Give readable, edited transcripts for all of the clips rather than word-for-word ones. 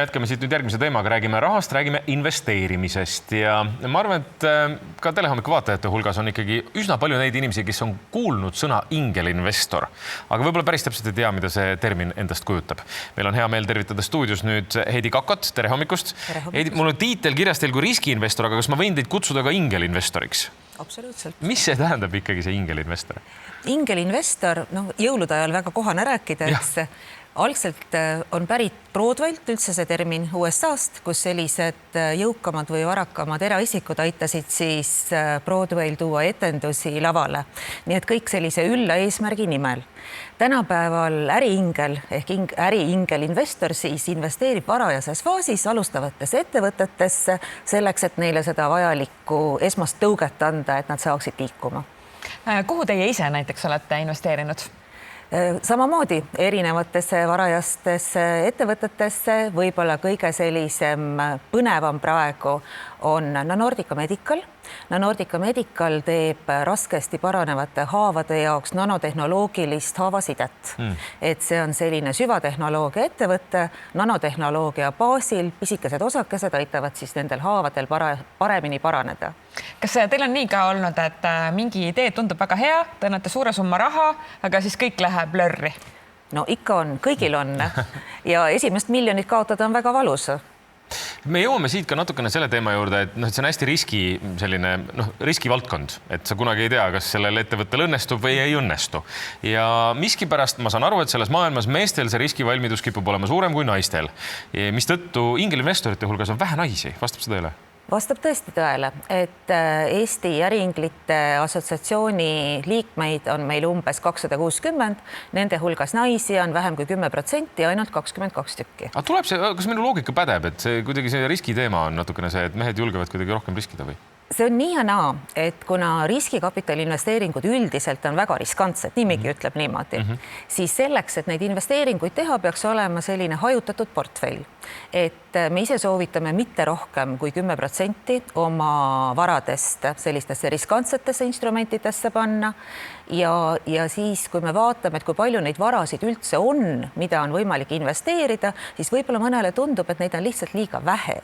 jätkame siit nüüd järgmise teemaga, räägime rahast, räägime investeerimisest ja ma arvan, et ka Telehommiku vaatajate hulgas on ikkagi üsna palju neid inimesi, kes on kuulnud sõna ingelinvestor, aga võib-olla päris täpselt ei tea, mida see termin endast kujutab. Meil on hea meel tervitada stuudios nüüd Heidi Kakot, tere hommikust. Heidi, mul on tiitel kirjas teil kui riskiinvestor, aga kas ma võin teid kutsuda ka ingelinvestoriks? Absoluutselt. Mis see tähendab ikkagi see ingelinvestor? Ingelinvestor, jõulude ajal väga kohane rääkida, eks algselt on pärit Broadwaylt üldse see termin USA-st, kus sellised jõukamad või varakamad eraisikud aitasid siis Broadwayl tuua etendusi lavale. Nii et kõik sellise ülla eesmärgi nimel. Tänapäeval äriingel ehk äriingel investor siis investeerib varajases faasis alustavatesse ettevõtetesse selleks, et neile seda vajalikku esmast tõuget anda, et nad saaksid liikuma. Kuhu teie ise näiteks olete investeerinud? Samamoodi erinevatesse varajastesse ettevõtetesse, võib-olla kõige sellisem põnevam praegu on Nordica Medical. Nordica Medical teeb raskesti paranevate haavade jaoks nanotehnoloogilist haavasidet. Et see on selline süvatehnoloogia ettevõte, nanotehnoloogia baasil pisikesed osakesed aitavad siis nendel haavadel paremini paraneda. Kas teil on nii ka olnud, et mingi idee tundub väga hea, te annate suure summa raha, aga siis kõik läheb blurri? No ikka on, kõigil on. Ja esimest miljonit kaotada on väga valus. Me jõuame siit ka natukene selle teema juurde, et see on hästi riskivaldkond, et sa kunagi ei tea, kas sellel ettevõttel õnnestub või ei õnnestu. Ja miskipärast ma saan aru, et selles maailmas meestel see riskivalmidus kipub olema suurem kui naistel, mis tõttu ingelinvestorite hulgas on vähe naisi, vastab seda üle? Vastab tõesti tõele, et Eesti äriinglite assotsiatsiooni liikmeid on meil umbes 260, nende hulgas naisi on vähem kui 10%, ainult 22 tükki. Aga tuleb see, kas minu loogika pädeb, et see kuidagi see riskiteema on natukene see, et mehed julgevad kuidagi rohkem riskida või? See on nii ja naa, et kuna riskikapitali investeeringud üldiselt on väga riskantsed, nimigi ütleb niimoodi, siis selleks, et neid investeeringuid teha, peaks olema selline hajutatud portfell. Et me ise soovitame mitte rohkem kui 10% oma varadest sellistesse riskantsetesse instrumentidesse panna ja siis, kui me vaatame, et kui palju neid varasid üldse on, mida on võimalik investeerida, siis võib-olla mõnele tundub, et neid on lihtsalt liiga vähe.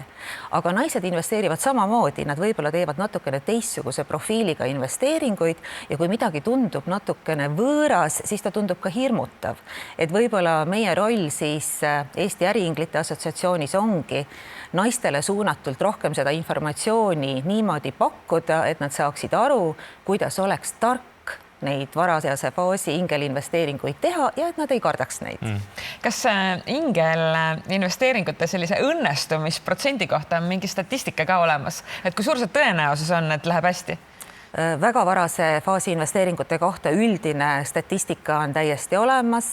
Aga naised investeerivad samamoodi, nad võib-olla teevad natukene teistsuguse profiiliga investeeringuid ja kui midagi tundub natukene võõras, siis ta tundub ka hirmutav. Et võib-olla meie roll siis Eesti äriinglite assotsiatsioonis ongi naistele suunatult rohkem seda informatsiooni niimoodi pakkuda, et nad saaksid aru, kuidas oleks tark neid varajase faasi ingelinvesteeringuid teha ja et nad ei kardaks neid. Kas ingelinvesteeringute sellise õnnestumisprotsendi kohta on mingi statistika ka olemas? Et kui suur see tõenäosus on, et läheb hästi? Väga varase faasi investeeringute kohta üldine statistika on täiesti olemas.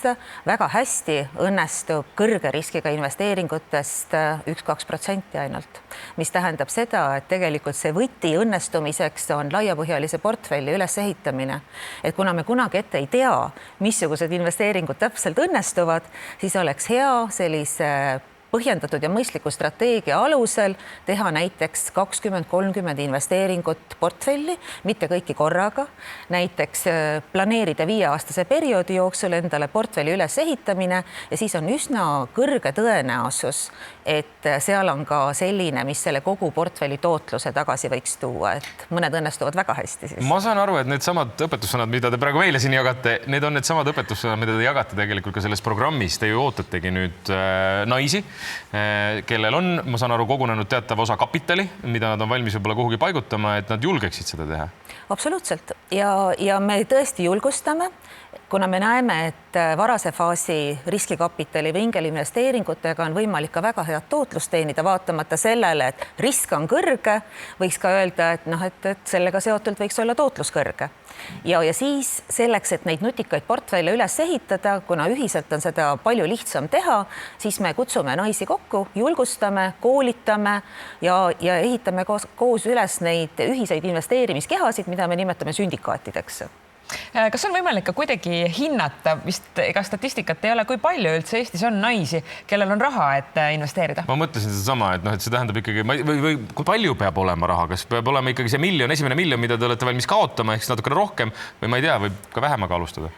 Väga hästi õnnestub kõrge riskiga investeeringutest 1-2% ainult, mis tähendab seda, et tegelikult see võti õnnestumiseks on laiapõhjalise portfelli ülesehitamine. Et kuna me kunagi ette ei tea, missugused investeeringud täpselt õnnestuvad, siis oleks hea sellise põhjendatud ja mõistliku strateegia alusel teha näiteks 20-30 investeeringut portfelli, mitte kõiki korraga, näiteks planeerida 5-aastase perioodi jooksul endale portfelli ülesehitamine ja siis on üsna kõrge tõenäosus, et seal on ka selline, mis selle kogu portfelli tootluse tagasi võiks tuua, et mõned õnnestuvad väga hästi. Siis. Ma saan aru, et need samad õpetussõnad, mida te praegu meile siin jagate, need on need samad õpetussõnad, mida te jagate tegelikult ka selles programmis. Te ju ootategi nüüd naisi, kellel on, ma saan aru, kogunenud teatav osa kapitali, mida nad on valmis võib-olla kuhugi paigutama, et nad julgeksid seda teha. Absoluutselt. Ja me tõesti julgustame, kuna me näeme, et varase faasi riskikapitali või ingelinvesteeringutega on võimalik ka väga head tootlust teenida, vaatamata sellele, et risk on kõrge, võiks ka öelda, et sellega seotult võiks olla tootlus kõrge. Ja siis selleks, et neid nutikaid portfelle üles ehitada, kuna ühiselt on seda palju lihtsam teha, siis me kutsume naisi kokku, julgustame, koolitame ja ehitame koos üles neid ühiseid investeerimiskehasid, mida me nimetame sündikaatideks. Kas on võimalik ka kuidagi hinnata, vist ega statistikat ei ole, kui palju üldse Eestis on naisi, kellel on raha, et investeerida? Ma mõtlesin seda sama, et see tähendab ikkagi, või kui palju peab olema raha, kas peab olema ikkagi see esimene miljon, mida te olete valmis kaotama, ehk natukene rohkem või ma ei tea, võib ka vähemaga alustada?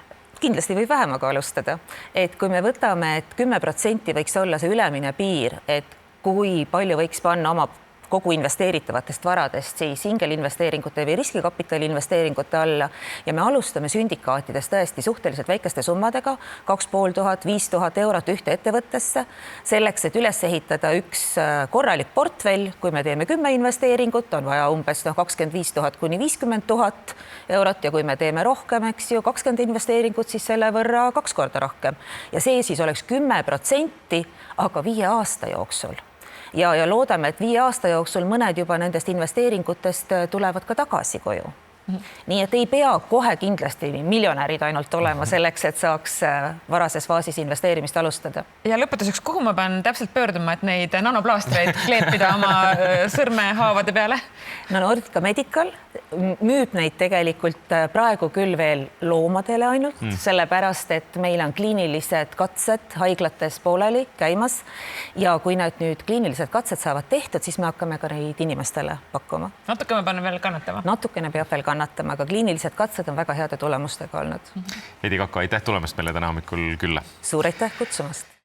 kindlasti võib vähemaga alustada, et kui me võtame, et 10% võiks olla see ülemine piir, et kui palju võiks panna oma kogu investeeritavatest varadest siis ingelinvesteeringute või riskikapitali investeeringute alla ja me alustame sündikaatides tõesti suhteliselt väikeste summadega, 2500, 5000 eurot ühte ettevõttesse, selleks, et üles ehitada üks korralik portfell, kui me teeme 10 investeeringut, on vaja umbes 25 000 kuni 50 000 eurot ja kui me teeme rohkem, eks ju, 20 investeeringut, siis selle võrra 2 korda rohkem ja see siis oleks 10%, aga 5 aasta jooksul. Ja loodame, et 5 aasta jooksul mõned juba nendest investeeringutest tulevad ka tagasi koju. Nii et ei pea kohe kindlasti miljonärid ainult olema selleks, et saaks varases faasis investeerimist alustada. Ja lõpetuseks, kuhu ma pean täpselt pöörduma, et neid nanoplaastreid kleepida oma sõrmehaavade peale? No Nordica Medical müüb neid tegelikult praegu küll veel loomadele ainult, sellepärast, et meil on kliinilised katsed haiglates pooleli käimas ja kui need nüüd kliinilised katsed saavad tehtud, siis me hakkame ka neid inimestele pakkuma. Natuke ma pean veel kannatama. Natukene peab veel kannatama, aga kliinilised katsed on väga heade tulemustega olnud. Heidi Kakko, aitäh tulemast meile täna hommikul külla. Suur aitäh kutsumast.